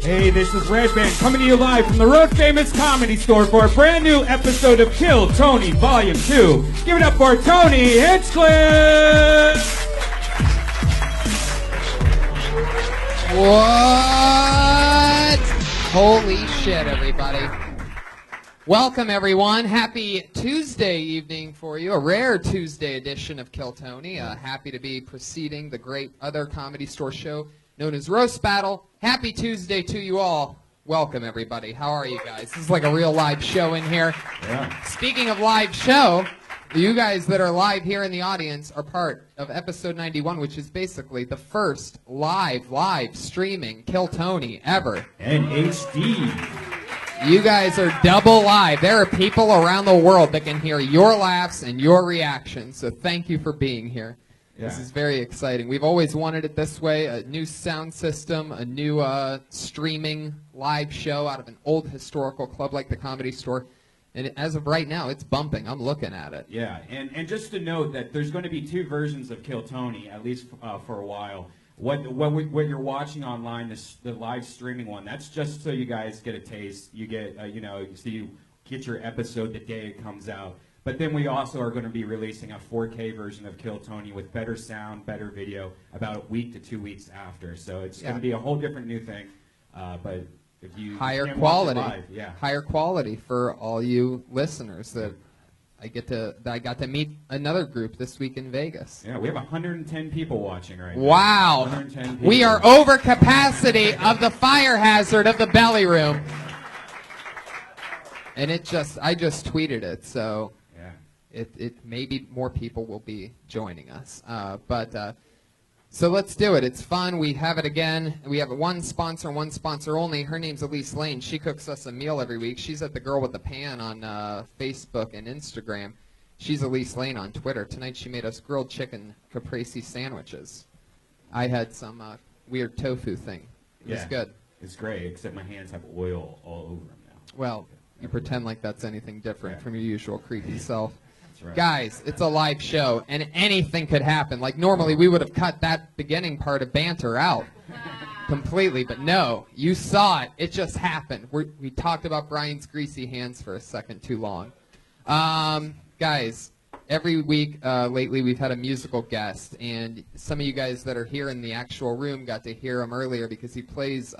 Hey, this is Red Band coming to you live from the Road Famous Comedy Store for a brand new episode of Kill Tony Volume 2. Give it up for Tony Hinchcliffe! What? Holy shit, everybody. Welcome, everyone. Happy Tuesday evening for you. A rare Tuesday edition of Kill Tony. Happy to be preceding the great other comedy store show known as Roast Battle. Happy Tuesday to you all. Welcome, everybody. How are you guys? This is like a real live show in here. Yeah. Speaking of live show, you guys that are live here in the audience are part of episode 91, which is basically the first live streaming Kill Tony ever. And HD. You guys are double live. There are people around the world that can hear your laughs and your reactions, so thank you for being here. Yeah. This is very exciting. We've always wanted it this way, a new sound system, a new streaming live show out of an old historical club like the Comedy Store. And as of right now, it's bumping. I'm looking at it. Yeah, and just to note that there's going to be two versions of Kill Tony, at least for a while. What you're watching online, the live streaming one, that's just so you guys get a taste. You get, so you get your episode the day it comes out. But then we also are going to be releasing a 4K version of Kill Tony with better sound, better video, about a week to 2 weeks after. So it's going to be a whole different new thing. But if you higher quality, live, higher quality for all you listeners. That I got to meet another group this week in Vegas. Yeah, we have 110 people watching right now. Wow, 110 people. We are over capacity of the fire hazard of the belly room. And I just tweeted it, so. It maybe more people will be joining us. So let's do it. It's fun. We have it again. We have one sponsor only. Her name's Ellis Lane. She cooks us a meal every week. She's at the Girl with the Pan on Facebook and Instagram. She's Ellis Lane on Twitter. Tonight she made us grilled chicken caprese sandwiches. I had some weird tofu thing. It was good. It's great, except my hands have oil all over them now. Well, you pretend like that's anything different from your usual creepy self. Right. Guys, it's a live show, and anything could happen. Like, normally we would have cut that beginning part of banter out completely, but no, you saw it. It just happened. We talked about Brian's greasy hands for a second too long. Guys, every week lately we've had a musical guest, and some of you guys that are here in the actual room got to hear him earlier because he plays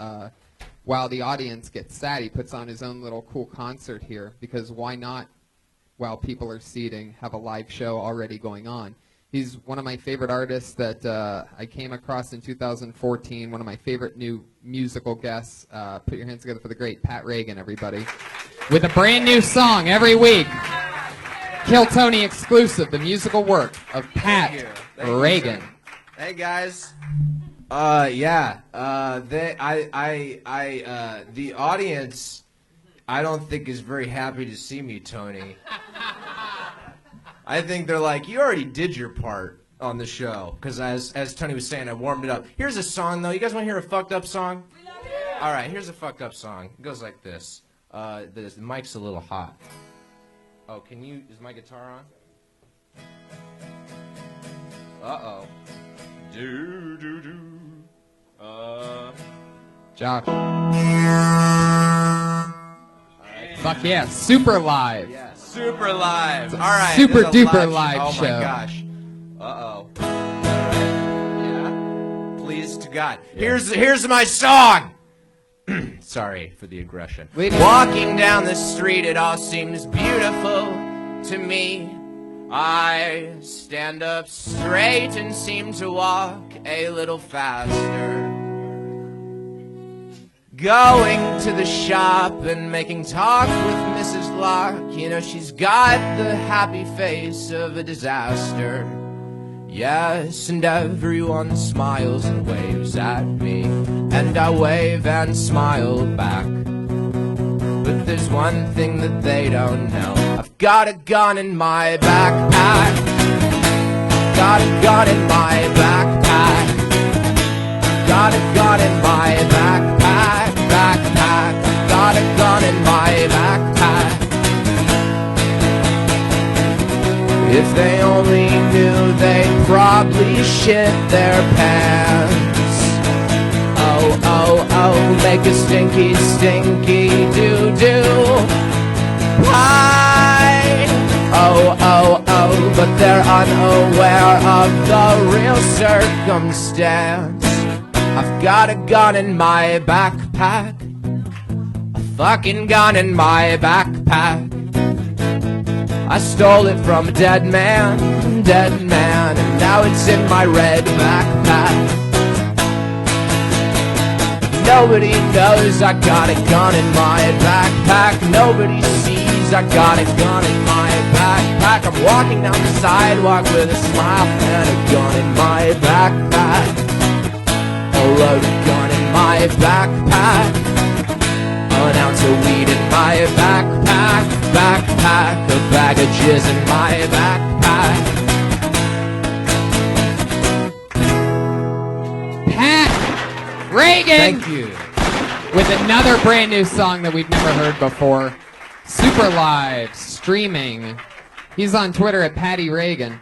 while the audience gets sad. He puts on his own little cool concert here, because why not? While people are seating, have a live show already going on. He's one of my favorite artists that I came across in 2014, one of my favorite new musical guests. Put your hands together for the great Pat Reagan, everybody. With a brand new song every week. Kill Tony exclusive, the musical work of Pat Reagan. Hey, guys. The audience, I don't think is very happy to see me, Tony. I think they're like, you already did your part on the show. Because as Tony was saying, I warmed it up. Here's a song, though. You guys want to hear a fucked up song? All right, here's a fucked up song. It goes like this. The mic's a little hot. Oh, is my guitar on? Uh-oh. Josh. Fuck yeah, super live. Yeah, super live. All right. Super duper live show. Oh my gosh. Uh-oh. Yeah. Please to God. Yeah. Here's my song. Sorry for the aggression. Walking down the street, it all seems beautiful to me. I stand up straight and seem to walk a little faster. Going to the shop and making talk with Mrs. Locke. You know, she's got the happy face of a disaster. Yes, and everyone smiles and waves at me, and I wave and smile back. But there's one thing that they don't know. I've got a gun in my backpack. Got a gun in my backpack. Got a gun in my backpack. Got a gun in my backpack. If they only knew, they'd probably shit their pants. Oh, oh, oh, make a stinky, stinky doo-doo pie. Oh, oh, oh, but they're unaware of the real circumstance. I've got a gun in my backpack, a fucking gun in my backpack. I stole it from a dead man, and now it's in my red backpack. Nobody knows I got a gun in my backpack. Nobody sees I got a gun in my backpack. I'm walking down the sidewalk with a smile and a gun in my backpack. A loaded gun in my backpack. An ounce of weed in my backpack. Backpack, a bag of jizz in my backpack. Pat Reagan! Thank you. With another brand new song that we've never heard before. Super live, streaming. He's on Twitter at Patty Reagan.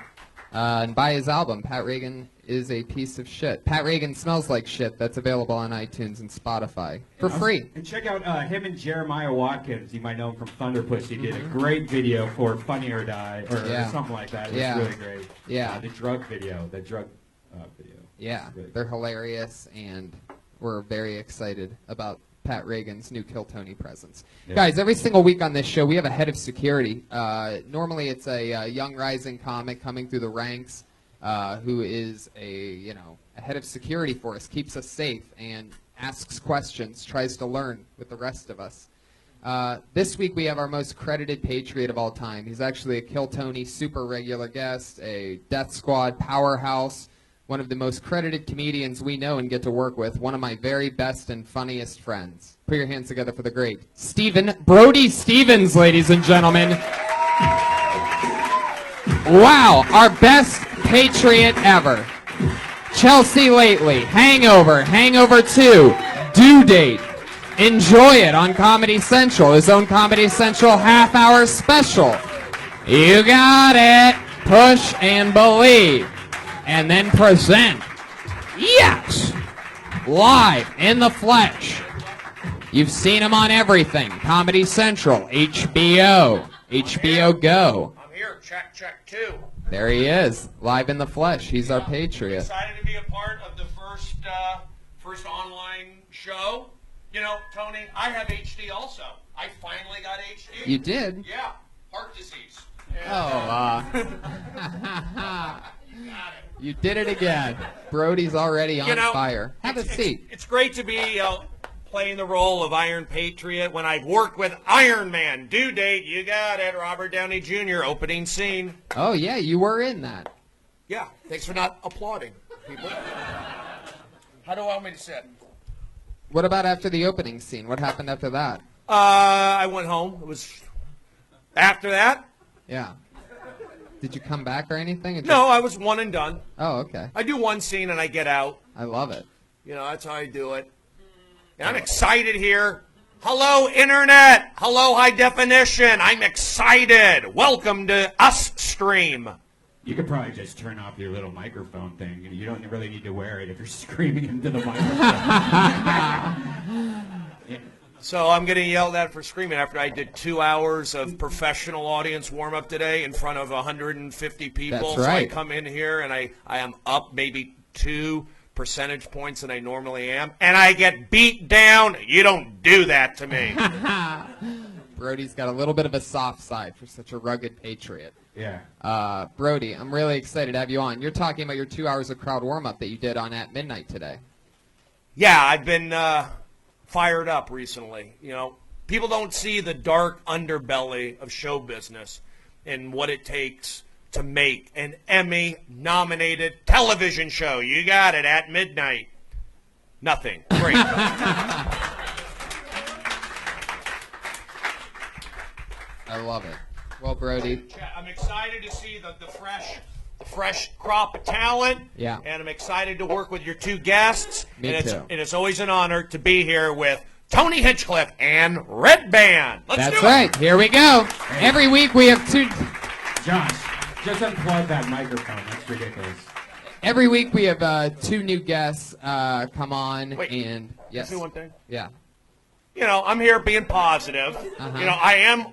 And buy his album, Pat Reagan is a Piece of Shit. Pat Reagan Smells Like Shit. That's available on iTunes and Spotify for free. And check out him and Jeremiah Watkins. You might know him from Thunderpuss. He did a great video for Funny or Die, or something like that. It was really great. Yeah. The drug video. Video. Yeah, Really they're hilarious, and we're very excited about Pat Reagan's new Kill Tony presence. Yeah. Guys, every single week on this show, we have a head of security. Normally, it's a young rising comic coming through the ranks who is a head of security for us, keeps us safe, and asks questions, tries to learn with the rest of us. This week, we have our most credited patriot of all time. He's actually a Kill Tony super regular guest, a Death Squad powerhouse, one of the most credited comedians we know and get to work with, one of my very best and funniest friends. Put your hands together for the great Stephen Brody Stevens, ladies and gentlemen. Wow, our best patriot ever. Chelsea Lately, Hangover, Hangover 2, Due Date. Enjoy it on Comedy Central, his own Comedy Central half-hour special. You got it. Push and Believe. And then Present. Yes! Live in the flesh. You've seen him on everything. Comedy Central, HBO, HBO Go. I'm here. Check 2. There he is, live in the flesh. He's our patriot. Excited to be a part of the first online show. You know, Tony, I have HD also. I finally got HD. You did? Yeah, heart disease. Oh, You got it. you did it again. Brody's already on fire. Have a seat. It's great to be playing the role of Iron Patriot when I've worked with Iron Man. Due Date, you got it. Robert Downey Jr. opening scene. Oh, yeah, you were in that. Yeah, thanks for not applauding, people. How do I want me to sit? What about after the opening scene? What happened after that? I went home. It was after that. Yeah. Did you come back or anything? No, I was one and done. Oh, okay. I do one scene and I get out. I love it. You know, that's how I do it. And I'm excited here. Hello, Internet. Hello, High Definition. I'm excited. Welcome to Ustream. You could probably just turn off your little microphone thing. You don't really need to wear it if you're screaming into the microphone. So I'm getting yelled at for screaming after I did 2 hours of professional audience warm-up today in front of 150 people. That's right. So I come in here and I am up maybe 2 percentage points than I normally am, and I get beat down. You don't do that to me. Brody's got a little bit of a soft side for such a rugged patriot. Yeah. Brody, I'm really excited to have you on. You're talking about your 2 hours of crowd warm-up that you did on At Midnight today. Yeah, I've been fired up recently. You know, people don't see the dark underbelly of show business and what it takes to make an Emmy-nominated television show. You got it, At Midnight. Nothing. Great. I love it. Well, Brody. I'm excited to see the fresh crop of talent. Yeah. And I'm excited to work with your 2 guests. Me too. And it's always an honor to be here with Tony Hinchcliffe and Red Band. Let's do it. That's right. Here we go. Every week we have 2. Josh, just unplug that microphone. That's ridiculous. Every week we have 2 new guests come on. Wait, and yes. Say one thing. Yeah. You know, I'm here being positive. Uh-huh. You know,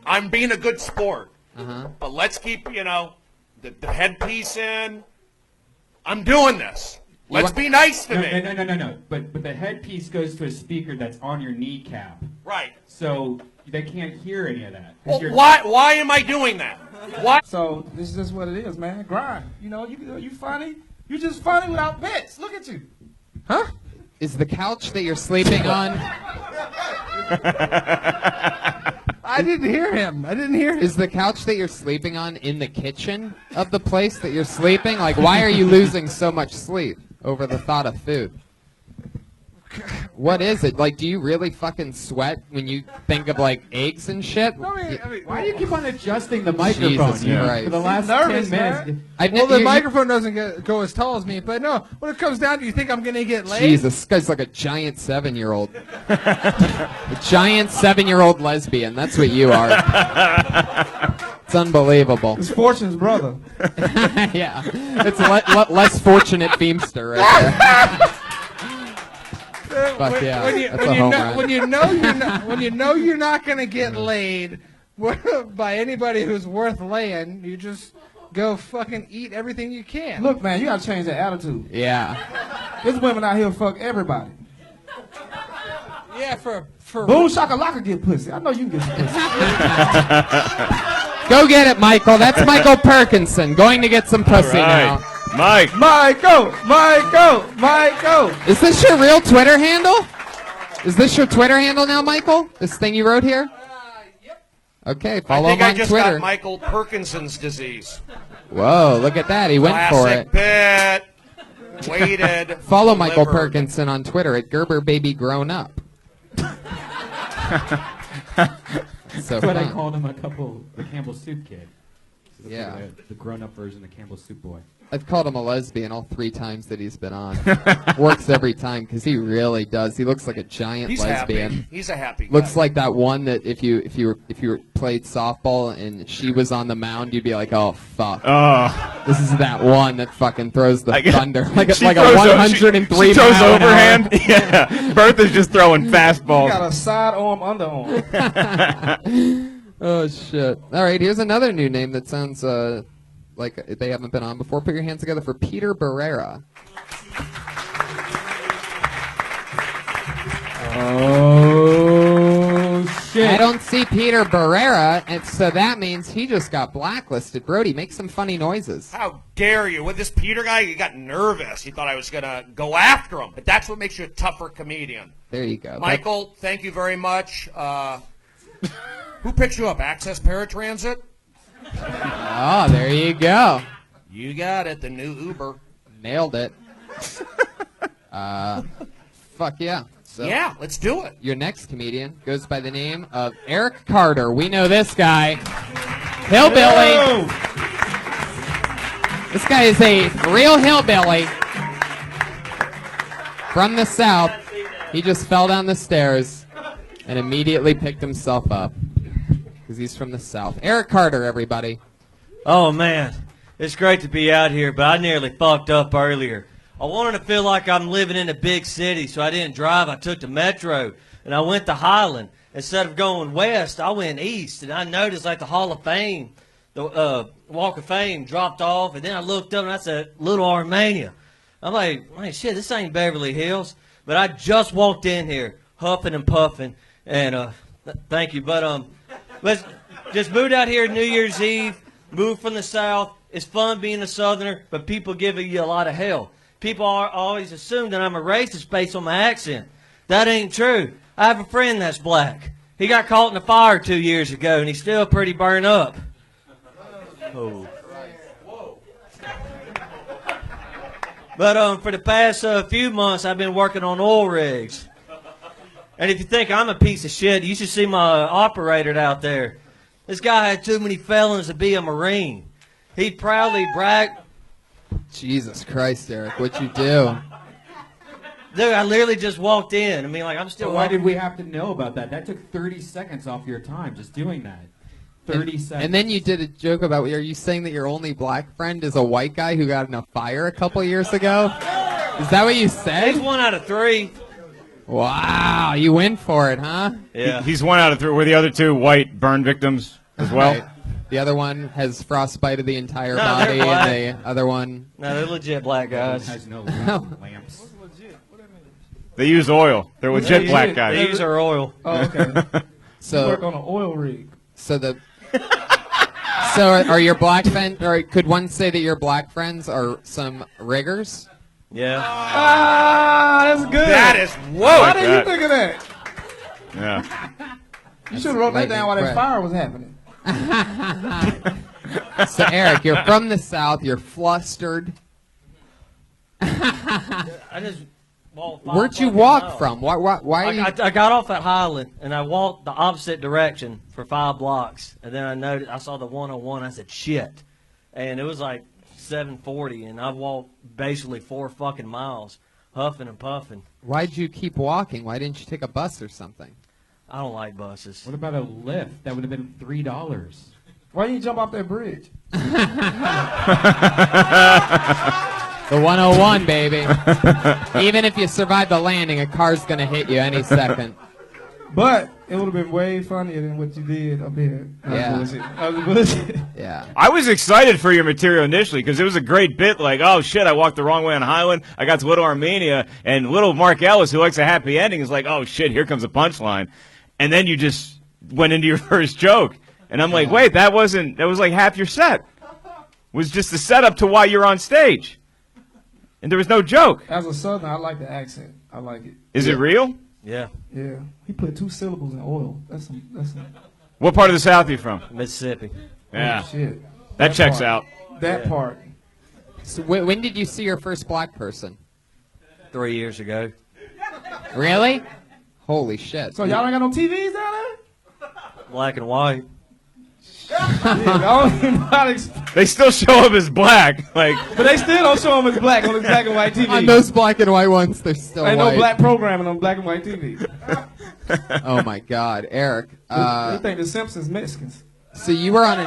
I'm being a good sport. Uh-huh. But let's keep, you know, the headpiece in. I'm doing this. Let's be nice to me. No. But the headpiece goes to a speaker that's on your kneecap. Right. So they can't hear any of that. Well, why am I doing that? Why? So this is just what it is, man. Grind. You know, you funny. You just funny without bits. Look at you. Huh? Is the couch that you're sleeping on? I didn't hear him. Is the couch that you're sleeping on in the kitchen of the place that you're sleeping? Like, why are you losing so much sleep over the thought of food? What is it? Like, do you really fucking sweat when you think of, like, eggs and shit? I mean, Why do you keep on adjusting the microphone? Jesus Christ. For the last nervous, 10 minutes. man. Well, the microphone doesn't go as tall as me, but no, when it comes down to you think I'm going to get laid? Jesus, this guy's like a giant 7-year-old. A giant 7-year-old lesbian. That's what you are. It's unbelievable. It's Fortune's brother. Yeah. It's less fortunate Beamster right there. Fuck yeah. That's a home run. When you know you're not going to get laid by anybody who's worth laying, you just go fucking eat everything you can. Look, man, you gotta change that attitude. Yeah. There's women out here fuck everybody. Yeah, for Boom shakalaka get pussy. I know you can get some pussy. Go get it, Michael. That's Michael Perkinson going to get some pussy now. Michael. Is this your real Twitter handle? Is this your Twitter handle now, Michael? This thing you wrote here? Yep. Okay, I follow think him I on just Twitter. got Michael Parkinson's disease. Whoa, look at that. He went for Classic it. bit. Waited. Follow Michael delivered. Perkinson on Twitter at Gerber Baby Grown Up. So That's what I fun. called him the Campbell Soup Kid. So Yeah. The grown-up version of the Campbell Soup Boy. I've called him a lesbian all 3 times that he's been on. Works every time because he really does. He looks like a giant He's lesbian. happy. He's a happy guy. Looks like that one that if you played softball and she was on the mound, you'd be like, oh fuck. Oh. This is that one that fucking throws the thunder like She a throws 103 she throws mile an hour. overhand. Yeah. Bertha's just throwing You got fastballs. a side arm, underarm. Oh shit! All right, here's another new name that sounds like they haven't been on before. Put your hands together for Peter Barrera. Oh, shit. I don't see Peter Barrera, and so that means he just got blacklisted. Brody, make some funny noises. How dare you? With this Peter guy, he got nervous. He thought I was going to go after him. But that's what makes you a tougher comedian. There you go. Michael, thank you very much. Who picked you up? Access Paratransit? Oh, there you go. You got it. The new Uber. Nailed it. Fuck yeah. So Yeah, let's do it. your next comedian goes by the name of Eric Carter. We know this guy. Hillbilly. This guy is a real hillbilly from the South. He just fell down the stairs and immediately picked himself up because he's from the South. Eric Carter, everybody. Oh, man. It's great to be out here, but I nearly fucked up earlier. I wanted to feel like I'm living in a big city, so I didn't drive. I took the metro, and I went to Highland. Instead of going west, I went east, and I noticed like the Hall of Fame, the Walk of Fame dropped off, and then I looked up, and I said, Little Armenia. I'm like, man, shit, this ain't Beverly Hills. But I just walked in here, huffing and puffing, and thank you. But just moved out here New Year's Eve, moved from the South. It's fun being a Southerner, but people give you a lot of hell. People always assume that I'm a racist based on my accent. That ain't true. I have a friend that's black. He got caught in a fire 2 years ago, and he's still pretty burned up. Oh. But for the past few months, I've been working on oil rigs. And if you think I'm a piece of shit, you should see my operator out there. This guy had too many felons to be a Marine. He'd proudly brag. Jesus Christ, Eric, what'd you do? Dude, I literally just walked in. I mean, like, I'm still So why walking. did we have to know about that? That took 30 seconds off your time just doing that. 30 seconds. And then you did a joke about, are you saying that your only black friend is a white guy who got in a fire a couple years ago? Is that what you said? He's 1 out of 3. Wow, you win for it, huh? Yeah. He's 1 out of 3. Were the other 2 white burn victims as well? Right. The other one has frostbite of the entire No, body, they're black. and the other one... No, they're legit black guys. Has no lamps. They use oil. They're legit Yeah, black yeah. guys. They use our oil. Oh, okay. You So, work on an oil rig. so the... So are your black friends, or could one say that your black friends are some riggers? Yeah. Ah, that's good. That is Why whoa. did you think of that? Yeah. You should have wrote that down while that Lightning fire was happening. So Eric, you're from the South. You're flustered. I just walked. Where'd you walk from? Why are you? I got off at Highland and I walked the opposite direction for 5 blocks, and then I noticed I saw the 101. I said shit, and it was like 7:40, and I walked basically 4 fucking miles, huffing and puffing. Why'd you keep walking? Why didn't you take a bus or something? I don't like buses. What about a lift? That would have been $3. Why didn't you jump off that bridge? The 101, baby. Even if you survive the landing, a car's gonna hit you any second. But it would have been way funnier than what you did up here. Yeah. That was bullshit. Yeah. I was excited for your material initially because it was a great bit. Like, oh shit, I walked the wrong way on Highland. I got to Little Armenia, and little Mark Ellis, who likes a happy ending, is like, oh shit, here comes a punchline, and then you just went into your first joke, and I'm like, wait, that was like half your set. Was just the setup to why you're on stage, and there was no joke. As a Southerner, I like the accent. I like it. Is it real? Yeah, Yeah. He put 2 syllables in oil. That's some What part of the South are you from? Mississippi. Yeah, oh, shit. that checks part. out. That Yeah. part. So when did you see your first black person? 3 years ago. Really? Holy shit. So y'all ain't got no TVs down there? Black and white. I don't even know how to explain. They still show up as black, like. But they still don't show them as black on the black and white TV. On those black and white ones, they're still Ain't white. no black programming on black and white TV. Oh my God, Eric. They think the Simpsons Mexicans. So you were on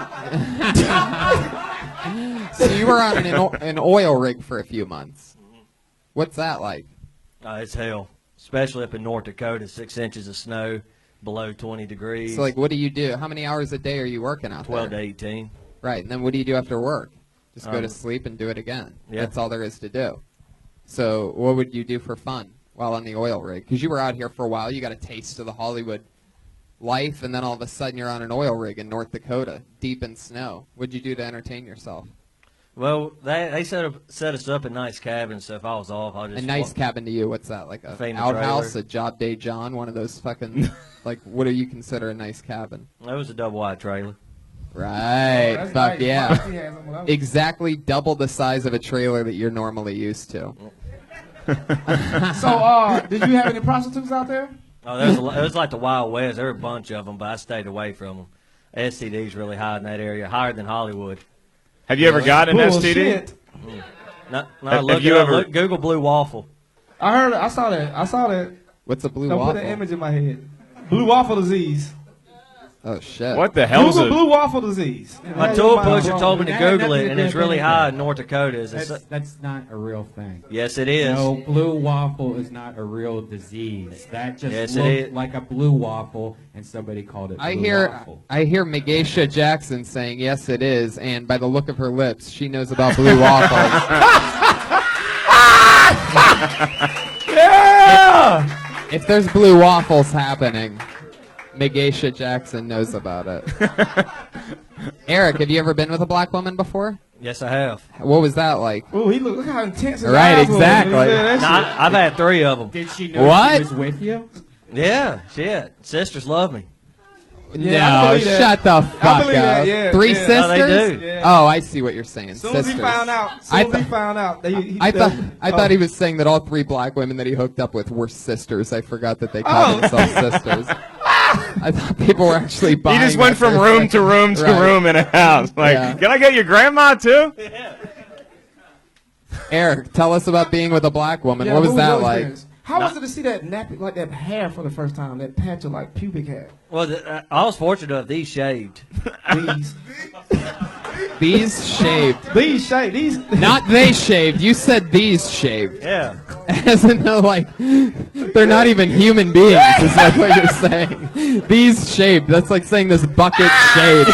an oil rig for a few months. What's that like? It's hell, especially up in North Dakota. 6 inches of snow, below 20 degrees. So like, what do you do? How many hours a day are you working out 12 to there? 18. Right, and then what do you do after work? Just go to Um, sleep and do it again. yeah. That's all there is to do. So what would you do for fun while on the oil rig? Because you were out here for a while. You got a taste of the Hollywood life, and then all of a sudden you're on an oil rig in North Dakota, deep in snow. What'd you do to entertain yourself? Well, they set us up in nice cabins, so if I was off, I'll just A nice cabin to you? What's that? Like a FEMA outhouse, trailer. a job day John, one of those fucking like what do you consider a nice cabin? That was a double wide trailer. Right, That's fuck nice. yeah. My auntie had some when I was- Exactly double the size of a trailer that you're normally used to. So, did you have any prostitutes out there? Oh, it was like the Wild West. There were a bunch of them, but I stayed away from them. STD's really high in that area, higher than Hollywood. Have you ever got an STD? Bullshit. No, look you it up. ever- Look, Google Blue Waffle. I heard it. I saw that. What's a blue Don't waffle? put an image in my head. Blue waffle disease. Oh shit. What the hell's Google a? blue waffle disease. My Yeah, tour your mind pusher blown. told me to That had Google nothing it, to and do it's with really anything. high in North Dakota. That's not a real thing. Yes, it is. No, blue waffle is not a real disease. That just Yes, it looked is. like a blue waffle, and somebody called it blue I hear waffle. Jackson saying yes it is, and by the look of her lips, she knows about blue waffles. Yeah. If there's blue waffles happening, Megasha Jackson knows about it. Eric, have you ever been with a black woman before? Yes, I have. What was that like? Ooh, look how intense his Right, eyes was when he exactly. said that Now, shit. I've had 3 of them. Did she know What? she was with you? Yeah, shit. Sisters love me. Yeah, I no, believe that. shut the fuck believe up. that, yeah, 3 yeah. sisters? No, they do. Yeah. Oh, I see what you're saying. As soon as sisters. he found out, I that I thought he was saying that all 3 black women that he hooked up with were sisters. I forgot that they called Oh. themselves sisters. I thought people were actually He buying. just went that from for a room second. to room to Right. room in a house. Like, Yeah. can I get your grandma too? Eric, tell us about being with a black woman. Yeah, what was that your like? experience? How was it to see that nappy, like that hair for the first time, that patch of like pubic hair? Well, I was fortunate enough these shaved. These, These shaved. these shape, these. Not they shaved. You said these shaved. Yeah. As in, though, like, they're not even human beings, is like what you're saying. These shaved. That's like saying this bucket shaved.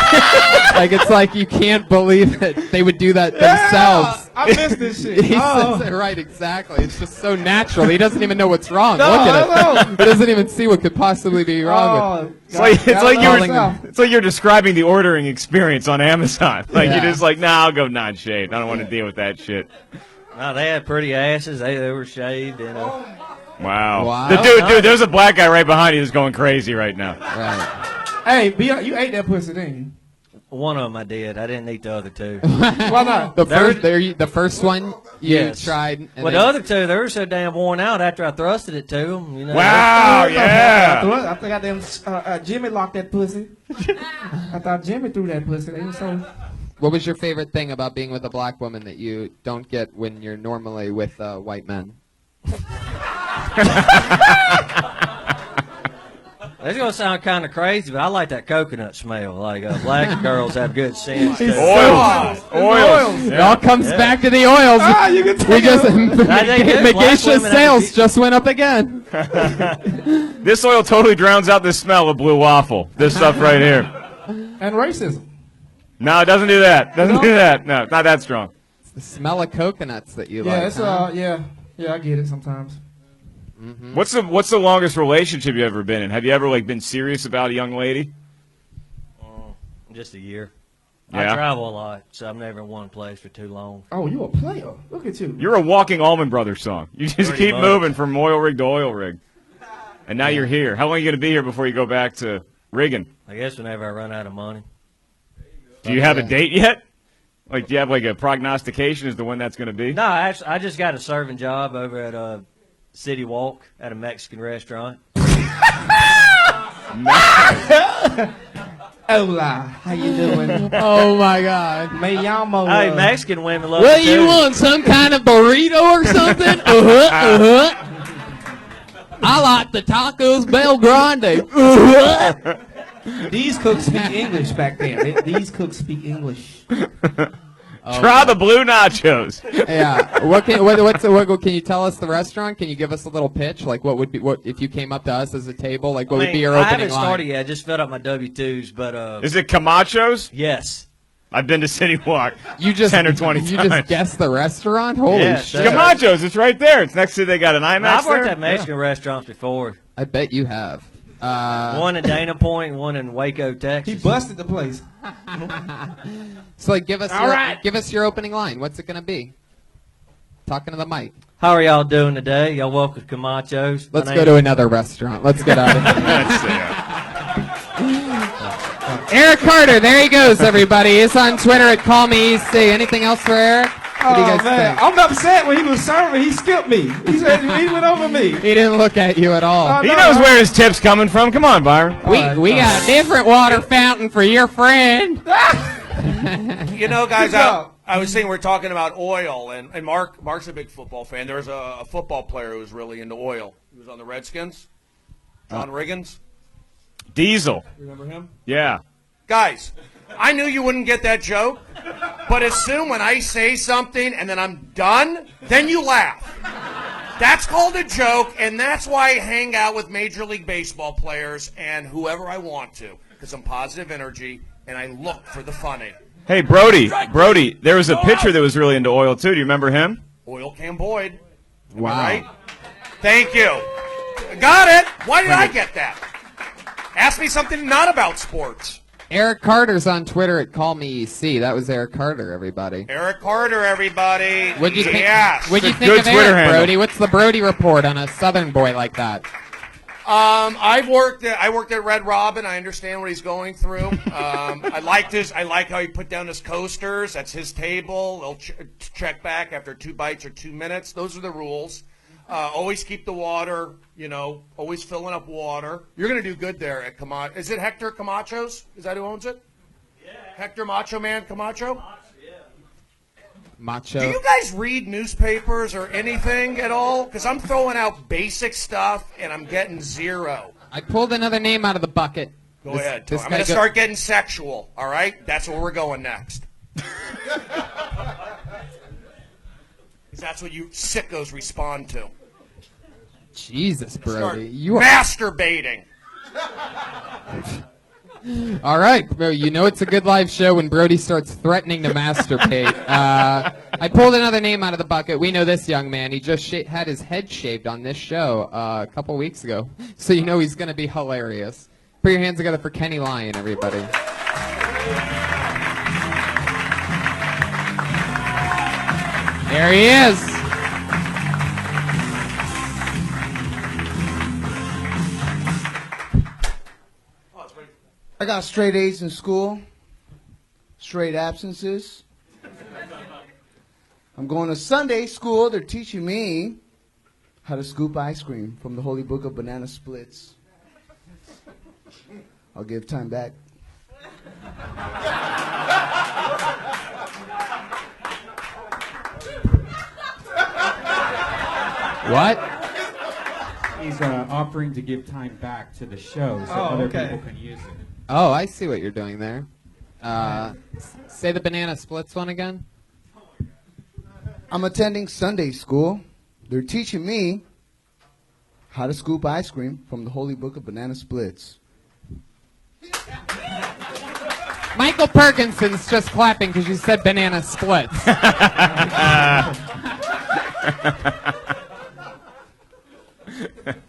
Like, it's like you can't believe it. They would do that themselves. I missed this shit. He Oh. says it right, exactly. It's just so natural. He doesn't even know what's wrong. No, Look I at it. He doesn't even see what could possibly be wrong with it. It's like you're describing the ordering experience on Amazon. Like Yeah. you're just like, nah, I'll go non-shaved. I don't want to deal with that shit. No, they had pretty asses. They were shaved, you know. Wow. Wow. Dude, there's a black guy right behind you that's going crazy right now. Right. Hey, you ate that pussy, didn't you? One of them I did. I didn't eat the other two. Why not? The first one you Yes. tried. And Well, the other two, they were so damn worn out after I thrusted it to them. You know. Wow, yeah. I think I damn Jimmy locked that pussy. I thought Jimmy threw that pussy. They was so. What was your favorite thing about being with a black woman that you don't get when you're normally with white men? It's gonna sound kind of crazy, but I like that coconut smell. Like black girls have good sense. Too. Oils. It all comes back to the oils. You can We just they do. Black Megasha's women have sales a- just went up again. This oil totally drowns out the smell of blue waffle. This stuff right here. And racism. No, it doesn't do that. Doesn't do that. No, it's not that strong. It's the smell of coconuts that you Yeah, like. it's huh? yeah, I get it sometimes. What's the longest relationship you ever been in? Have you ever like been serious about a young lady? Just a year. Yeah. I travel a lot, so I'm never in one place for too long. Oh, you a player? Look at you. You're a walking Allman Brothers song. You just Pretty keep much. moving from oil rig to oil rig. And now you're here. How long are you going to be here before you go back to rigging? I guess whenever I run out of money. Do you have a date yet? Like, do you have like a prognostication as to when that's going to be? No, actually, I just got a serving job over at City Walk at a Mexican restaurant. Hola, how you doing? Oh my God. Me llamo. Hey, Mexican women love What it you too. want? Some kind of burrito or something? I like the tacos Bel Grande. These cooks speak English back then. These cooks speak English. Try the blue nachos. Yeah. What can you tell us the restaurant? Can you give us a little pitch? Like what if you came up to us as a table? Like what would be your I opening haven't line? started yet. I just filled out my W-2s, but Is it Camacho's? yes. I've been to City Walk You just 10 or 20 You times. just guessed the restaurant? Holy Yeah, shit! that's- Camacho's, it's right there. It's next to they got an IMAX Now, I've worked there. at Mexican restaurants before. I bet you have. One in Dana Point, one in Waco, Texas. He busted the place. So like, give us All right. give us your opening line. What's it gonna be? Talking to the mic. How are y'all doing today? Y'all welcome to Camacho's. Let's go to another restaurant. Let's get out of here. Eric Carter, there he goes, everybody. He's on Twitter at CallMeEC. Anything else for Eric? What do you guys think? I'm upset when he was serving. He skipped me. He said he went over me. He didn't look at you at all. He knows where his tip's coming from. Come on, Byron. We got a different water fountain for your friend. You know, guys, Good job. I was saying we're talking about oil, and Mark's a big football fan. There's a football player who was really into oil. He was on the Redskins. John Riggins. Diesel. Remember him? Yeah. Guys, I knew you wouldn't get that joke, but as soon when I say something and then I'm done, then you laugh. That's called a joke, and that's why I hang out with Major League Baseball players and whoever I want to, because I'm positive energy and I look for the funny. Hey, Brody, there was a pitcher that was really into oil, too. Do you remember him? Oil Cam Boyd. Am I Wow. right? Thank you. Got it. Why did I get that? Ask me something not about sports. Eric Carter's on Twitter at CallMeEC. That was Eric Carter, everybody. Eric Carter, everybody. What'd you think? Yes. What'd you It's a think good of Twitter Eric, handle. Brody? What's the Brody report on a Southern boy like that? I worked at Red Robin. I understand what he's going through. I like how he put down his coasters. That's his table. They'll check back after 2 bites or 2 minutes. Those are the rules. Always keep the water, always filling up water. You're going to do good there at Camacho. Is it Hector Camacho's? Is that who owns it? Yeah. Hector Macho Man Camacho? macho. Do you guys read newspapers or anything at all? Because I'm throwing out basic stuff and I'm getting 0. I pulled another name out of the bucket. Go ahead. This I'm guy going to start getting sexual, all right? That's where we're going next. Because that's what you sickos respond to. Jesus, Start Brody. You are... masturbating. All right, bro. You know it's a good live show when Brody starts threatening to masturbate. I pulled another name out of the bucket. We know this young man. He just had his head shaved on this show a couple weeks ago. So you know he's going to be hilarious. Put your hands together for Kenny Lyon, everybody. There he is. I got straight A's in school, straight absences. I'm going to Sunday school. They're teaching me how to scoop ice cream from the Holy Book of Banana Splits. I'll give time back. What? He's offering to give time back to the show so other people can use it. Oh, I see what you're doing there. Say the banana splits one again. I'm attending Sunday school. They're teaching me how to scoop ice cream from the Holy Book of Banana Splits. Michael Perkinson's just clapping because you said banana splits.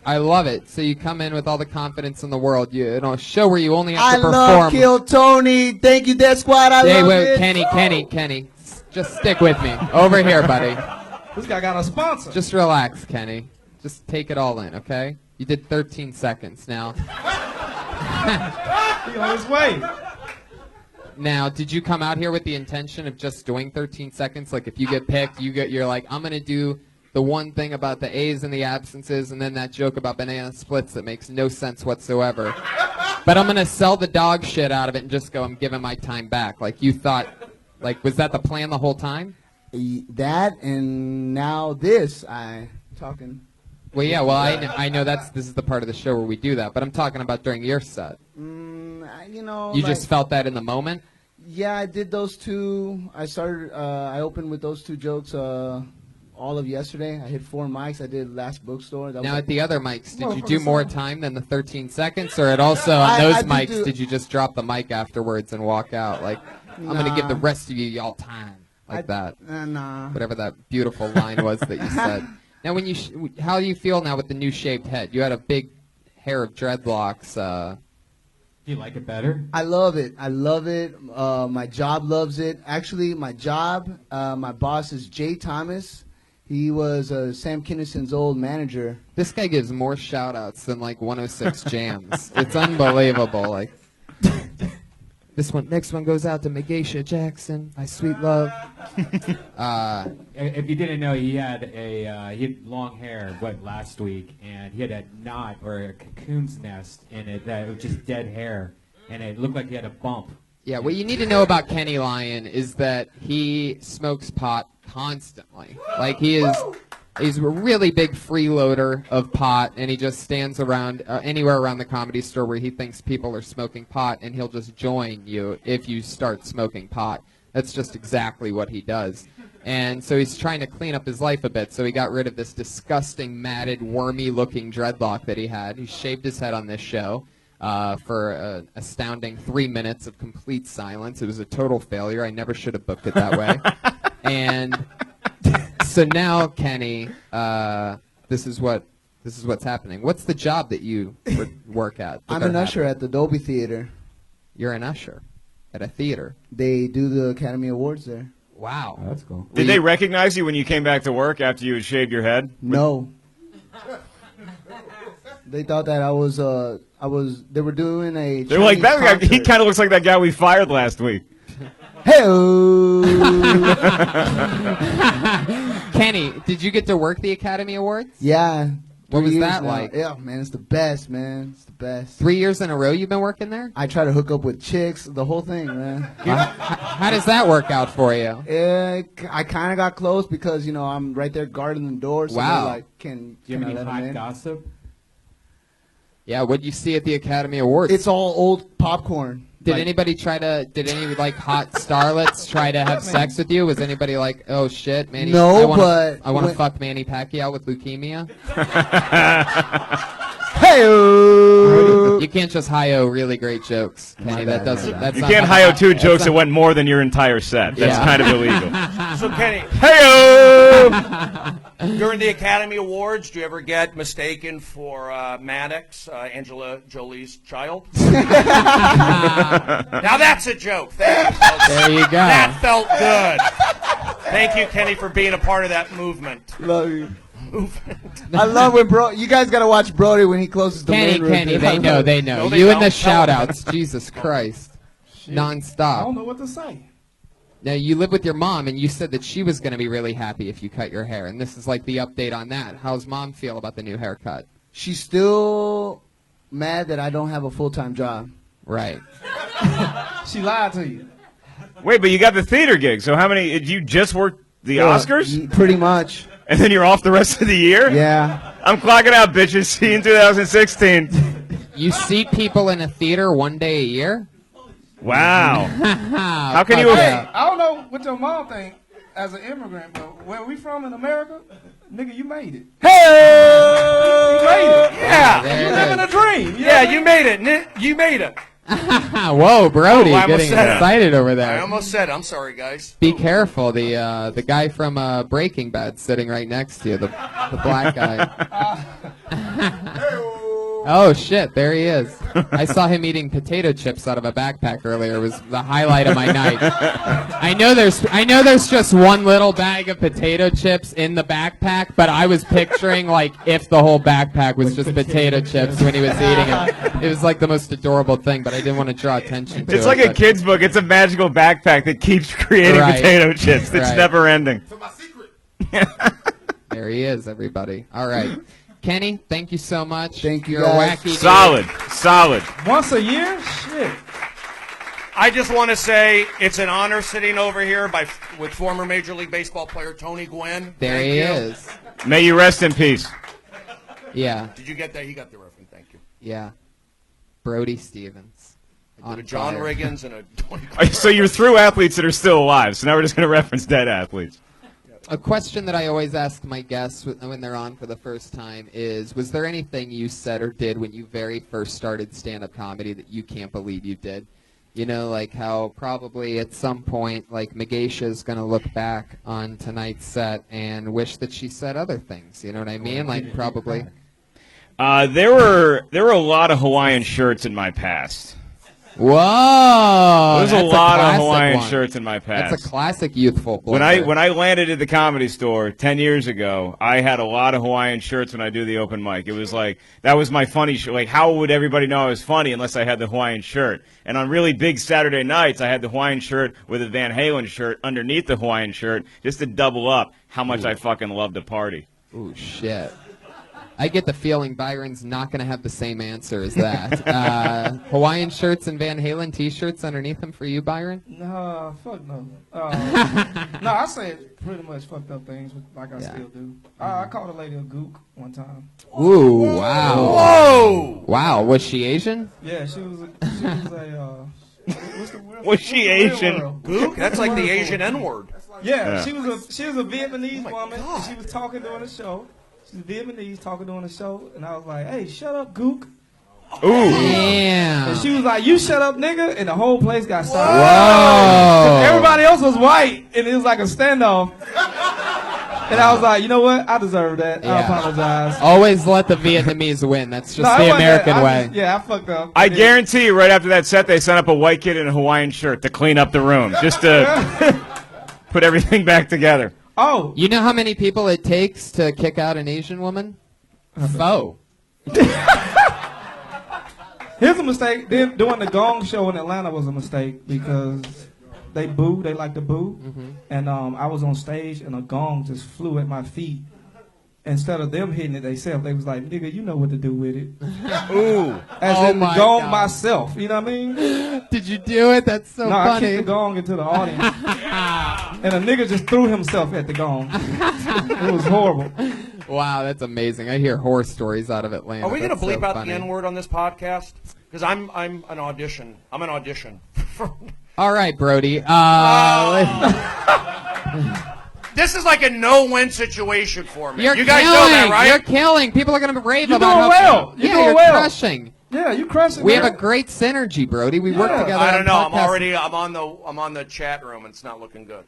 I love it. So you come in with all the confidence in the world. You know, a show where you only have to perform. I love Kill Tony. Thank you, Death Squad. I love it. Kenny. Just stick with me. Over here, buddy. This guy got a sponsor. Just relax, Kenny. Just take it all in, okay? You did 13 seconds now. He on his way. Now, did you come out here with the intention of just doing 13 seconds? Like, if you get picked, you're like, I'm going to do the one thing about the A's and the absences, and then that joke about banana splits that makes no sense whatsoever. But I'm going to sell the dog shit out of it and just go, I'm giving my time back. Like, you thought, like, was that the plan the whole time? That and now this. Talking. Well, yeah, well, I know this is the part of the show where we do that, but I'm talking about during your set. You know. You just felt that in the moment? Yeah, I did those two. I opened with those two jokes all of yesterday. I hit 4 mics. I did last bookstore. Now, at the other mics, did you do more time than the 13 seconds? Or also on those mics, did you just drop the mic afterwards and walk out? Like, I'm going to give the rest of you y'all time. Like that. Nah. Whatever that beautiful line was that you said. Now, when how do you feel now with the new shaved head? You had a big hair of dreadlocks. Do you like it better? I love it. My job loves it. Actually, my job, my boss is Jay Thomas. He was Sam Kinnison's old manager. This guy gives more shout-outs than, like, 106 Jams. It's unbelievable. Like, next one goes out to Megasha Jackson, my sweet love. If you didn't know, he had long hair last week, and he had a knot or a cocoon's nest in it that was just dead hair, and it looked like he had a bump. Yeah, what you need to know about Kenny Lyon is that he smokes pot constantly. Like, he's a really big freeloader of pot, and he just stands around anywhere around the Comedy Store where he thinks people are smoking pot, and he'll just join you if you start smoking pot. That's just exactly what he does. And so he's trying to clean up his life a bit, so he got rid of this disgusting, matted, wormy-looking dreadlock that he had. He shaved his head on this show for an astounding 3 minutes of complete silence. It was a total failure. I never should have booked it that way. And so now, Kenny, this is what's happening. What's the job that you work at? I'm an usher at the Dolby Theater. You're an usher at a theater. They do the Academy Awards there. Wow, Oh, that's cool. Did they recognize you when you came back to work after you had shaved your head? No. They thought that they were doing a They're like, that guy, he concert. kind of looks like that guy we fired last week. Hey-o. Kenny, did you get to work the Academy Awards? Yeah, What 3 was years that now. like? Yeah, man, it's the best, man. It's the best. 3 years in a row you've been working there? I try to hook up with chicks, the whole thing, man. How does that work out for you? I kind of got close because, I'm right there guarding the door. So Wow. they're like, can Do you have any I let 'em hot in? gossip? Yeah, what'd you see at the Academy Awards? It's all old popcorn. Did Like, any hot starlets try to have sex with you? Was anybody like, oh shit, Manny? No, I wanna, but I want to when- fuck Manny Pacquiao with leukemia. Hey-o! You can't just hi-oh really great jokes, Kenny. That doesn't. That's You not can't how hire that- two that's jokes that not- went more than your entire set. That's Yeah. kind of illegal. So Kenny, Hey-o! during the Academy Awards, do you ever get mistaken for Maddox, Angela Jolie's child? Now that's a joke. Thank you, folks. There you go. That felt good. Thank you, Kenny, for being a part of that movement. Love you. I love when you guys gotta watch Brody when he closes the main room. Kenny, dude. they I know, love they it. know. No, they You and the don't. shout-outs, Jesus Christ. I don't Non-stop. know what to say. Now, you live with your mom, and you said that she was going to be really happy if you cut your hair, and this is like the update on that. How's mom feel about the new haircut? She's still mad that I don't have a full-time job. Right. She lied to you. Wait, but you got the theater gig. So how many? Did you just work the Oscars? Pretty much. And then you're off the rest of the year? Yeah. I'm clocking out, bitches. See you in 2016. You seat people in a theater one day a year? Wow. How can you- Hey, I don't know what your mom think as an immigrant, but where we from in America, nigga, you made it. Hey! You made it. Yeah. There You it living is. a dream. Yeah, you made it. You made it. Whoa, Brody, Oh, I almost getting said it. excited over I there. almost said it. I'm sorry, guys. Be careful. The guy from Breaking Bad sitting right next to you, the black guy. Oh shit, there he is. I saw him eating potato chips out of a backpack earlier. It was the highlight of my night. I know there's just one little bag of potato chips in the backpack, but I was picturing like if the whole backpack was just potato chips when he was eating it. It was like the most adorable thing, but I didn't want to draw attention to it. It's like a but- kid's book. It's a magical backpack that keeps creating Right. potato chips. It's Right. never ending. There he is, everybody. All right. Kenny, thank you so much. Thank you, You're a guys. wacky dude. Solid. Once a year? Shit. I just want to say it's an honor sitting over here with former Major League Baseball player Tony Gwynn. There Thank he you. is. May you rest in peace. Yeah, Did you get that? He got the reference. Thank you. yeah. Brody Stevens. A John fire. Riggins and a Tony. So you're through athletes that are still alive. So now we're just going to reference dead athletes. A question that I always ask my guests when they're on for the first time is, was there anything you said or did when you very first started stand-up comedy that you can't believe you did? You know, like how probably at some point, like Megasha's going to look back on tonight's set and wish that she said other things. You know what I mean? Like probably. There were a lot of Hawaiian shirts in my past. Whoa! There's a that's lot of classic Hawaiian one. shirts in my past. That's a classic youthful When blunder. I landed at the Comedy Store 10 years ago, I had a lot of Hawaiian shirts when I do the open mic. It was like, that was my funny shirt. Like, how would everybody know I was funny unless I had the Hawaiian shirt? And on really big Saturday nights, I had the Hawaiian shirt with a Van Halen shirt underneath the Hawaiian shirt just to double up how much I fucking love to party. Ooh, shit. I get the feeling Byron's not going to have the same answer as that. Hawaiian shirts and Van Halen T-shirts underneath them for you, Byron? No, fuck no. No, I said pretty much fucked up things, like I Yeah. still do. I called a lady a gook one time. Ooh, wow. Whoa! Wow, was she Asian? Yeah, she was a what's the word? Was she What's the real Asian? word? Gook? That's like the Asian N-word. Yeah, Yeah. she was a Vietnamese my woman. God. And she was talking during the show. She was Vietnamese talking during the show, and I was like, "Hey, shut up, gook." Ooh. Damn. And she was like, "You shut up, nigga," and the whole place got stopped. Whoa. Everybody else was white, and it was like a standoff. And I was like, you know what? I deserve that. I Yeah. apologize. Always let the Vietnamese win. That's just No, it the wasn't that. American I way. just- yeah, I fucked up. I Yeah. guarantee you, right after that set, they sent up a white kid in a Hawaiian shirt to clean up the room, just to put everything back together. Oh, You know how many people it takes to kick out an Asian woman? Foe. here's a mistake. Doing the Gong show in Atlanta was a mistake because they boo. They like to boo. And I was on stage, and a gong just flew at my feet. instead of them hitting it themselves, they was like, nigga, you know what to do with it. Ooh. As Oh in my the gong God. myself. You know what I mean? Did you do it? That's so No, I funny. kicked the gong into the audience. And a nigga just threw himself at the gong. It was horrible. Wow, that's amazing. I hear horror stories out of Atlanta. Are we going to That's bleep so out funny. the N-word on this podcast? Because I'm an audition. I'm an audition. All right, Brody. This is like a no-win situation for me. You're You guys killing. know that, right? You're killing. People are going to rave You're about doing how well. You're yeah, doing you're well. crushing. Yeah, you crushing. We have a man. great synergy, Brody. We work Yeah. together. I don't know. on podcasts. I'm on the chat room, and it's not looking good.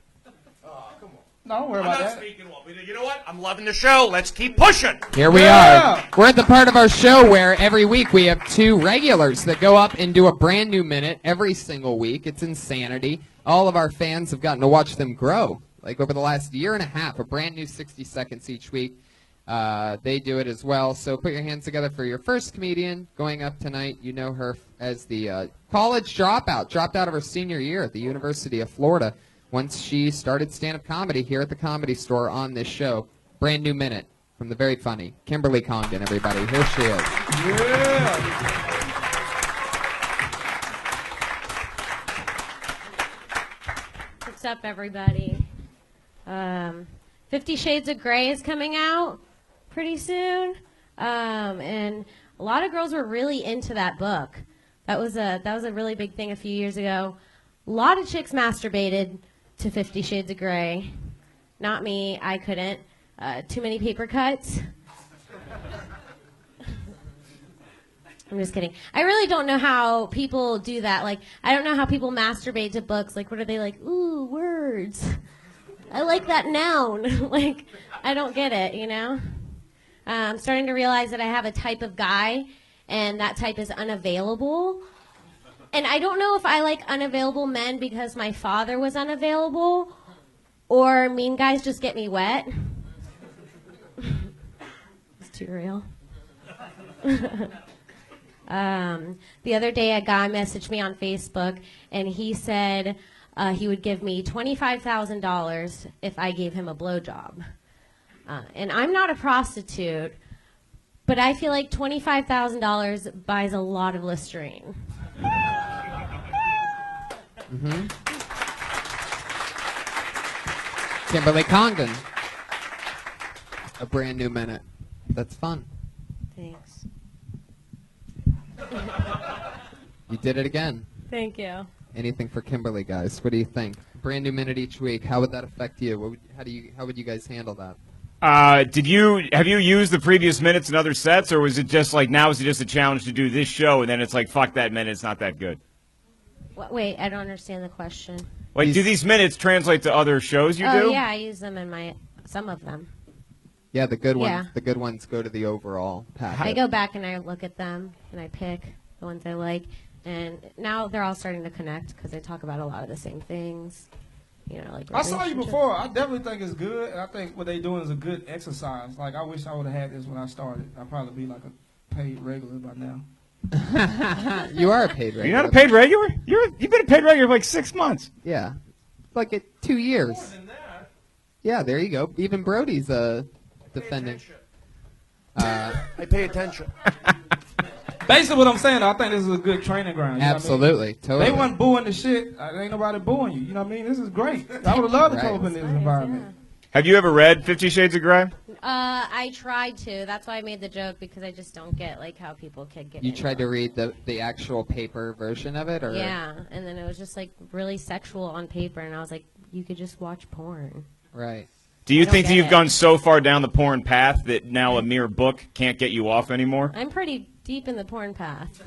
No, don't worry I'm about not that. speaking well. But you know what? I'm loving the show. Let's keep pushing. Here we Yeah. are. We're at the part of our show where every week we have two regulars that go up and do a brand new minute every single week. It's insanity. All of our fans have gotten to watch them grow. Like over the last year and a half, a brand new 60 seconds each week. They do it as well. So put your hands together for your first comedian going up tonight. You know her as the college dropout. Dropped out of her senior year at the University of Florida once she started stand-up comedy here at the Comedy Store on this show. Brand new minute from the very funny Kimberly Congdon, everybody. Here she is. Yeah. What's up, everybody? 50 Shades of Grey is coming out pretty soon, and a lot of girls were really into that book. That was a really big thing a few years ago. A lot of chicks masturbated to 50 Shades of Grey. Not me, I couldn't. Too many paper cuts. I'm just kidding. I really don't know how people do that. Like, I don't know how people masturbate to books. Like, what are they like? Ooh, words. I like that noun. Like, I don't get it, you know? I'm starting to realize that I have a type of guy, and that type is unavailable. And I don't know if I like unavailable men because my father was unavailable, or mean guys just get me wet. It's too real. The other day, a guy messaged me on Facebook, and he said he would give me $25,000 if I gave him a blowjob. And I'm not a prostitute, but I feel like $25,000 buys a lot of Listerine. Mm-hmm. Kimberly Congdon. A brand new minute. That's fun. Thanks. You did it again. Thank you. Anything for Kimberly, guys? What do you think? Brand new minute each week. How would that affect you? How would you guys handle that? Have you used the previous minutes in other sets, or was it just like now is it just a challenge to do this show and then it's like fuck that minute, it's not that good? Wait, I don't understand the question. Like, do these minutes translate to other shows you do? Oh, yeah, I use them in some of them. Yeah, the good ones. Yeah. The good ones go to the overall package. I go back and I look at them and I pick the ones I like, and now they're all starting to connect because they talk about a lot of the same things. You know, like I saw you relationships. before. I definitely think it's good, and I think what they doing is a good exercise. Like, I wish I would have had this when I started. I'd probably be like a paid regular by now. You are a paid regular. You're not a paid regular? You've been a paid regular for like 6 months. Yeah, like 2 years. More than that. Yeah, there you go. Even Brody's defending. I pay attention. Basically, what I'm saying, I think this is a good training ground. You know what I mean? Absolutely, totally. They wasn't booing the shit. Ain't nobody booing you. You know what I mean? This is great. I would have loved to Right. come up in this Nice, environment. Have you ever read 50 Shades of Grey? I tried to. That's why I made the joke, because I just don't get like how people could get. You into tried to it. read the actual paper version of it, or Yeah, and then it was just like really sexual on paper, and I was like, you could just watch porn. right? Do you I don't think that get you've it. gone so far down the porn path that now a mere book can't get you off anymore? I'm pretty deep in the porn path,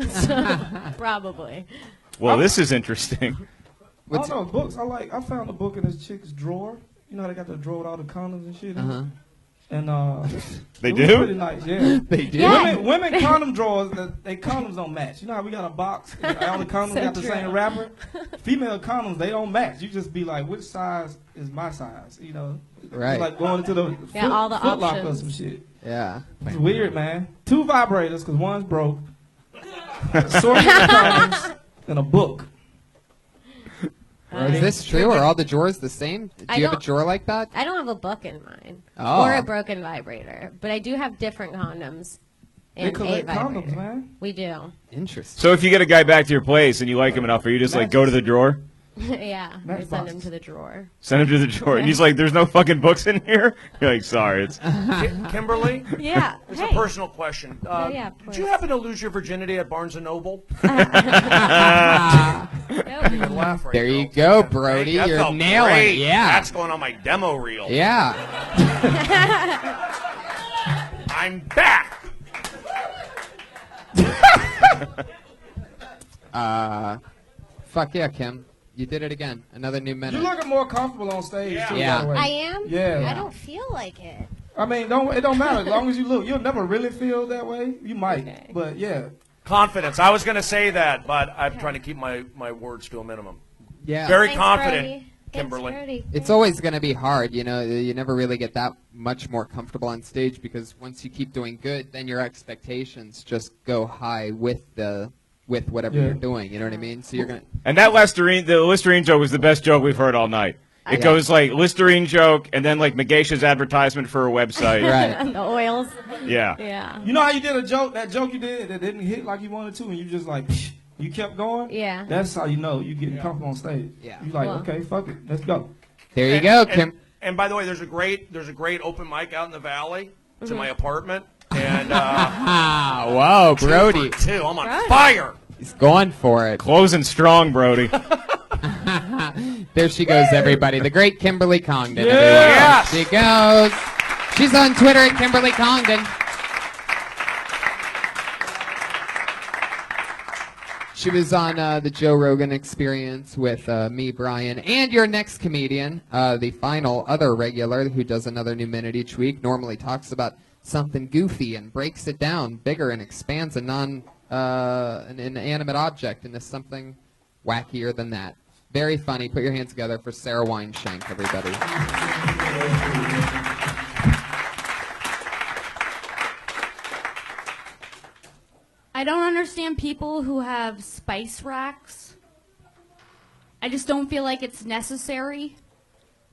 so probably. Well, this is interesting. I don't know, books. I found a book in this chick's drawer. You know how they got the drawer with all the condoms and shit in it? And They it was do? pretty nice, yeah. They do. Yeah. Women condom drawers, they condoms don't match. You know how we got a box, and all the condoms So got the true. same wrapper? Female condoms, they don't match. You just be like, which size is my size? You know? Right. It's like going into the Yeah, all the Foot Locker or options. some shit. Yeah. It's weird, man. 2 vibrators, because one's broke. Assortment of condoms, and a book. Is this true? Are all the drawers the same? Do I you have a don't- drawer like that? I don't have a book in mine Oh. or a broken vibrator, but I do have different condoms. They And collect a vibrator. condoms, man. We do. Interesting. So if you get a guy back to your place and you like him enough, are you just like, go to the drawer? Yeah, we Matchboxes. send him to the drawer. Send him to the drawer. And he's like, there's no fucking books in here? You're like, sorry. It's Kimberly, Yeah. it's hey. a personal question. Oh, yeah, of Did you course. happen to lose your virginity at Barnes & Noble? Nope. Good laugh right There now. you go, Brody. That You're felt nailing great. it. Yeah. That's going on my demo reel. Yeah. I'm back. Fuck yeah, Kim. You did it again. Another new minute. You're looking more comfortable on stage. Yeah. Too, Yeah. by the way. I am? Yeah. I don't feel like it. I mean, it don't matter as long as you look. You'll never really feel that way. You might, Okay. but yeah. Confidence. I was going to say that, but I'm trying to keep my words to a minimum. Yeah. Very Thanks, confident, Brody. Kimberly. Thanks, Brody. It's always going to be hard, you know. You never really get that much more comfortable on stage because once you keep doing good, then your expectations just go high with whatever Yeah. you're doing. You know what I mean? So you're gonna. And that the Listerine joke was the best joke we've heard all night. It Yeah. goes like Listerine joke and then like Megeisha's advertisement for a website. Right. The oils. Yeah. Yeah. You know how you did a joke? That joke you did that didn't hit like you wanted to, and you just like you kept going. Yeah. That's how you know you getting comfortable on stage. Yeah. You like, Well. okay, fuck it, let's go. There you go, Kim. And by the way, there's a great open mic out in the valley. It's in my Mm-hmm. apartment, and Ah, whoa, Brody. 2 for 2. I'm on Brody. fire. He's going for it. Closing strong, Brody. There she goes, everybody. The great Kimberly Congdon. Yes. Everyone. She goes. She's on Twitter at Kimberly Congdon. She was on the Joe Rogan Experience with me, Brian, and your next comedian, the final other regular who does another new minute each week, normally talks about something goofy and breaks it down bigger and expands an inanimate object into something wackier than that. Very funny. Put your hands together for Sarah Weinshank, everybody. I don't understand people who have spice racks. I just don't feel like it's necessary.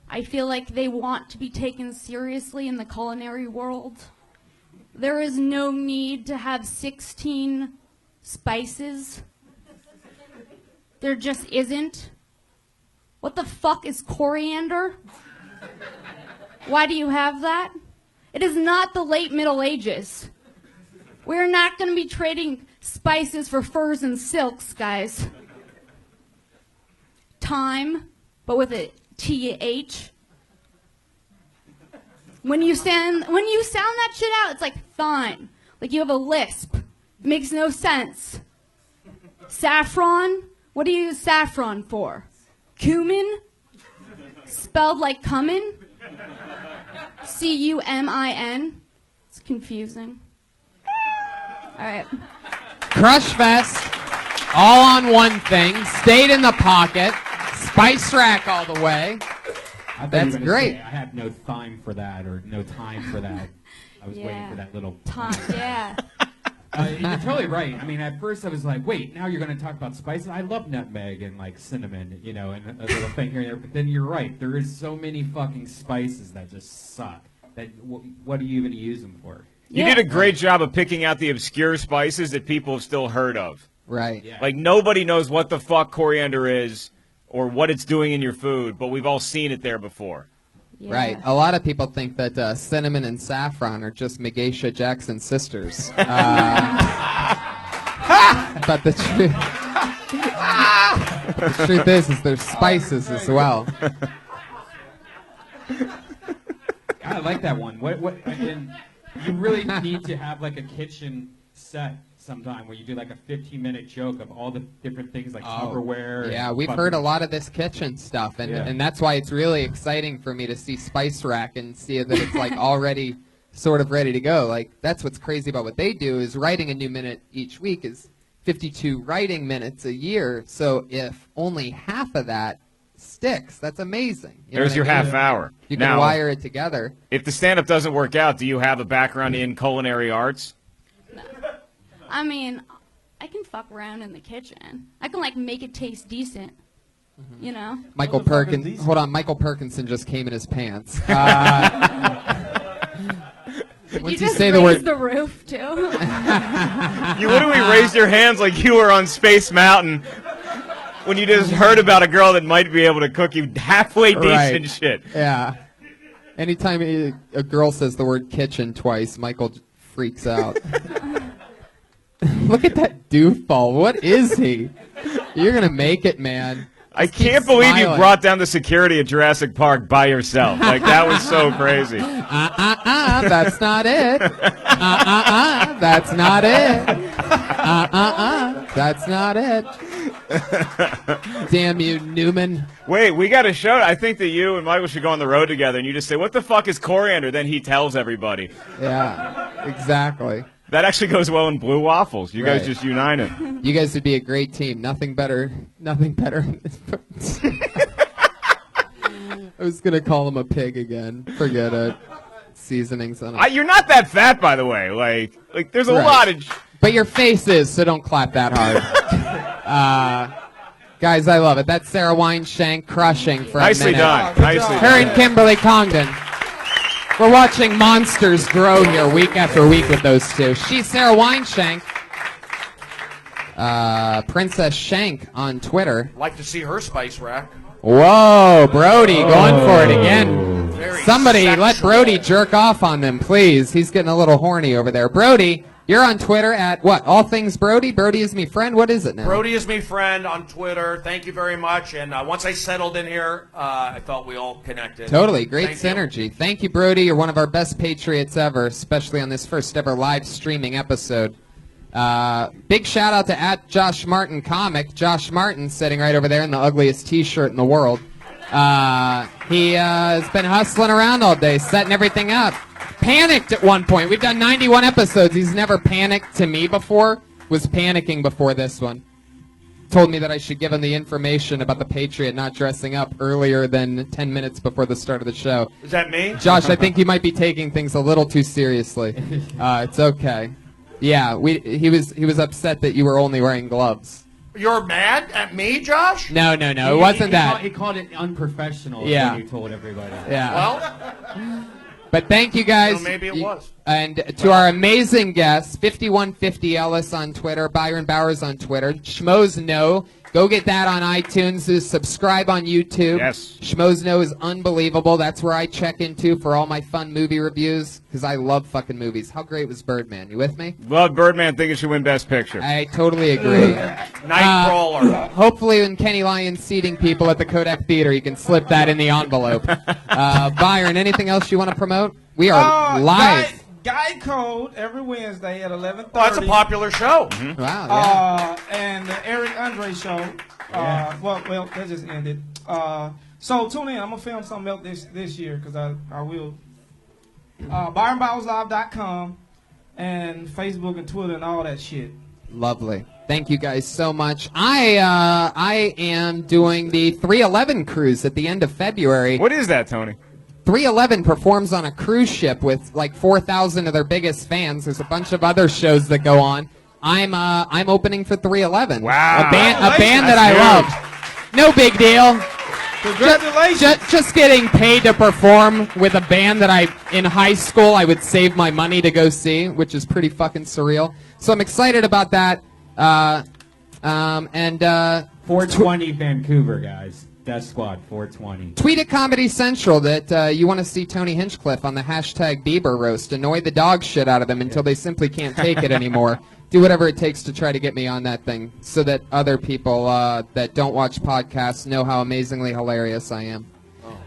I feel like they want to be taken seriously in the culinary world. There is no need to have 16 spices. There just isn't. What the fuck is coriander? Why do you have that? It is not the late Middle Ages. We're not going to be trading spices for furs and silks, guys. Thyme, but with a TH. When you sound that shit out, it's like thyme. Like you have a lisp. It makes no sense. Saffron? What do you use saffron for? Cumin? Spelled like cumin? C-U-M-I-N? It's confusing. All right. Crush Fest, all on one thing, stayed in the pocket, spice rack all the way. I thought That's you were gonna great. say, I have no time for that, or no time for that. I was waiting Yeah. for that little. Yeah. You're totally right. I mean, at first I was like, wait, now you're going to talk about spices? I love nutmeg and like cinnamon, you know, and a little thing here and there. But then you're right. There is so many fucking spices that just suck. That what are you even use them for? You Yeah. did a great job of picking out the obscure spices that people have still heard of. Right. Yeah. Like nobody knows what the fuck coriander is or what it's doing in your food, but we've all seen it there before. Yeah. Right. A lot of people think that cinnamon and saffron are just Megeisha Jackson sisters. But the truth is there's spices as well. I like that one. And you really need to have like a kitchen set sometime where you do like a 15-minute joke of all the different things like Tupperware. Yeah, and we've fucking- heard a lot of this kitchen stuff, and Yeah. and that's why it's really exciting for me to see Spice Rack and see that it's like already sort of ready to go. Like that's what's crazy about what they do is writing a new minute each week is 52 writing minutes a year. So if only half of that sticks, that's amazing. You know There's what your I mean? half hour. You can Now, wire it together. if the stand-up doesn't work out, do you have a background in culinary arts? I mean, I can fuck around in the kitchen. I can like make it taste decent. You know. Michael Motherfucker's Perkins. decent. Hold on, Michael Perkinson just came in his pants. Once You just say raised the word, the roof too. You literally raised your hands like you were on Space Mountain when you just heard about a girl that might be able to cook you halfway decent Right. shit. yeah. Anytime a girl says the word kitchen twice, Michael freaks out. Look at that doofball. What is he? You're gonna make it, man. I Just keep can't believe you smiling. brought down the security at Jurassic Park by yourself. Like, that was so crazy. That's not it. That's not it. That's not it. Damn you, Newman. Wait, we got a show. I think that you and Michael should go on the road together, and you just say, "What the fuck is coriander?" Then he tells everybody. Yeah, exactly. That actually goes well in blue waffles. You guys Right. just unite it. You guys would be a great team. Nothing better. Nothing better. I was gonna call him a pig again. Forget it. Seasonings on it. You're not that fat, by the way. Like there's a Right. lot of. But your face is, so don't clap that hard. Guys, I love it. That's Sarah Weinshank crushing for a Nicely minute. done. Nicely Her done. and Kimberly Congdon. We're watching monsters grow here week after week with those two. She's Sarah Weinshank. Princess Shank on Twitter. Like to see her spice rack. Whoa, Brody going for it again. Very Somebody let sexual. Brody jerk off on them, please. He's getting a little horny over there. Brody, you're on Twitter at what? All Things Brody? Brody is me friend? What is it now? Brody is me friend on Twitter. Thank you very much. And once I settled in here, I felt we all connected. Totally. Great Thank you. synergy. Thank you, Brody. You're one of our best Patriots ever, especially on this first ever live streaming episode. Big shout out to @JoshMartin Comic. Josh Martin sitting right over there in the ugliest t-shirt in the world. He has been hustling around all day, setting everything up. Panicked at one point. We've done 91 episodes. He's never panicked to me before. Was panicking before this one. Told me that I should give him the information about the Patriot not dressing up earlier than 10 minutes before the start of the show. Is that me? Josh, I think you might be taking things a little too seriously. It's okay. Yeah, he was upset that you were only wearing gloves. You're mad at me, Josh? No, it wasn't that. He called it unprofessional. Yeah. When he told everybody. Yeah. Well, But thank you guys. So maybe it was. And to our amazing guests, 5150 Ellis on Twitter, Byron Bowers on Twitter, Schmoes Know. Go get that on iTunes. Subscribe on YouTube. Yes. Schmoes Know is unbelievable. That's where I check into for all my fun movie reviews because I love fucking movies. How great was Birdman? You with me? Love Birdman. Think it should win Best Picture. I totally agree. Nightcrawler. Hopefully when Kenny Lyon's seating people at the Kodak Theater, you can slip that in the envelope. Byron, anything else you want to promote? We are live. Guy Code every Wednesday at 11:30. Oh, that's a popular show. Wow, yeah. And the Eric Andre show. Well, that just ended. So tune in. I'm gonna film something else this year because I will. ByronBowsLive.com and Facebook and Twitter and all that shit. Lovely. Thank you guys so much. I am doing the 311 cruise at the end of February. What is that, Tony? 311 performs on a cruise ship with like 4,000 of their biggest fans. There's a bunch of other shows that go on. I'm opening for 311. Wow. A band that That's I huge. love. No big deal. Congratulations. Just getting paid to perform with a band that in high school I would save my money to go see, which is pretty fucking surreal. So I'm excited about that. 420 Vancouver, guys. Death Squad 420. Tweet at Comedy Central that you want to see Tony Hinchcliffe on the hashtag Bieber roast. Annoy the dog shit out of them until they simply can't take it anymore. Do whatever it takes to try to get me on that thing so that other people that don't watch podcasts know how amazingly hilarious I am.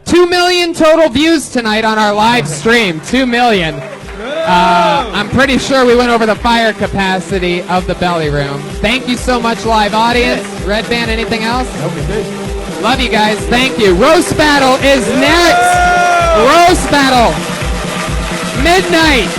2 million total views tonight on our live stream. 2 million. I'm pretty sure we went over the fire capacity of the belly room. Thank you so much, live audience. Red Band, anything else? Love you guys. Thank you. Roast Battle is next. Roast Battle. Midnight.